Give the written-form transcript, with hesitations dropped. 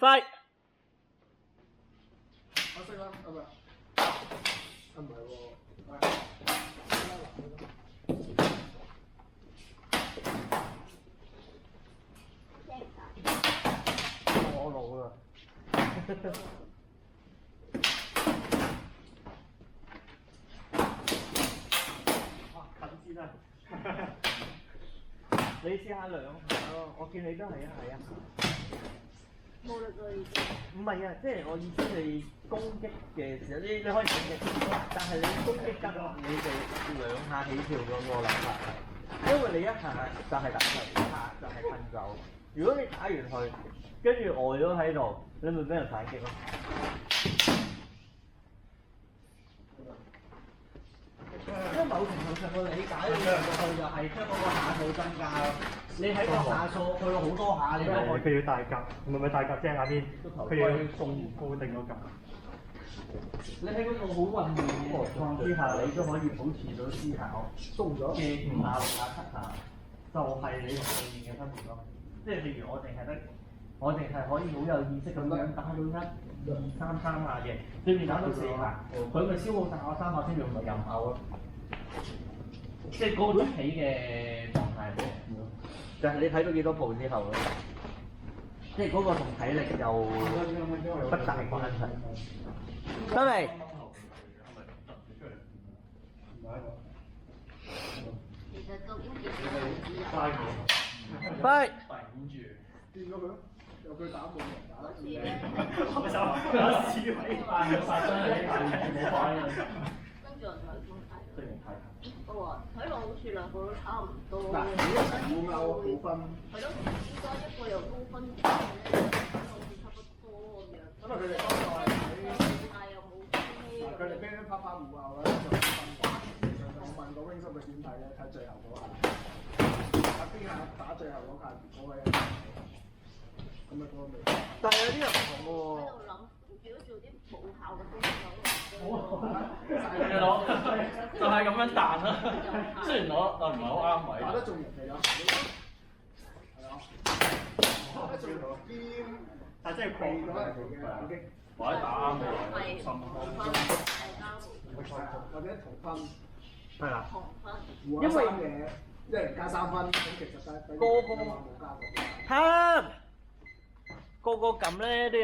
Fight！我識啦，係咪？唔係喎，我老啦。哇！近先啦。你試下兩下咯，我見你都係啊，係啊。冇力啦已經。唔係啊，即係我意思係攻擊嘅時候，你可以整嘅，但係你攻擊得你哋兩下起跳嗰個諗法係，因為你一下就係打佢，一下就係噴走。如果你打完佢，跟住呆咗喺度，你咪俾人反擊咯。因為某程度上個理解你入到去就係將嗰個下數增加咯。你喺個下數去到好多下，你都可以。佢要大格，唔係大格啫下邊，佢要送固定嗰格。你喺嗰個好混亂嘅情況之下，你都可以保持到思考。鬆咗嘅5下、6下、7下，就係你同對面嘅分別咯。即係譬如我淨係可以好有意識咁樣打到1、2、3下嘅，對面打到4下，佢咪消耗晒我3下先，用咪任拗咯。即係嗰個起嘅狀態好唔同咯。就係你睇到幾多步之後咯。即係嗰個同體力又不大關係。得未？其實都一點快！變咗佢咯，由佢打冇人打。好似咧，跟住我同佢講我話睇落好似兩個都差唔多。嗱，如果一齊互拗好分。係咯，應該一個又高分，一個咧好似差不多咁樣。咁啊，佢哋嗰個係但又冇佢哋乒乒乓乓互拗咧就分嘅。我問過 Wing 叔佢點睇咧？睇最後嗰下，打邊下打最後嗰下嗰位，咁啊嗰個未。但係有啲人唔同喎。喺度諗，如果做啲冇效嘅工作，就係咁樣彈啦。雖然我唔係好啱位。打得仲人哋有，係啊，打得仲兼，但係真係避咗人哋嘅反擊，或者打啱嘅心或者同分，係啦。互拗3嘢，一人加3分，咁其實得個個冇加過。個個撳咧都有。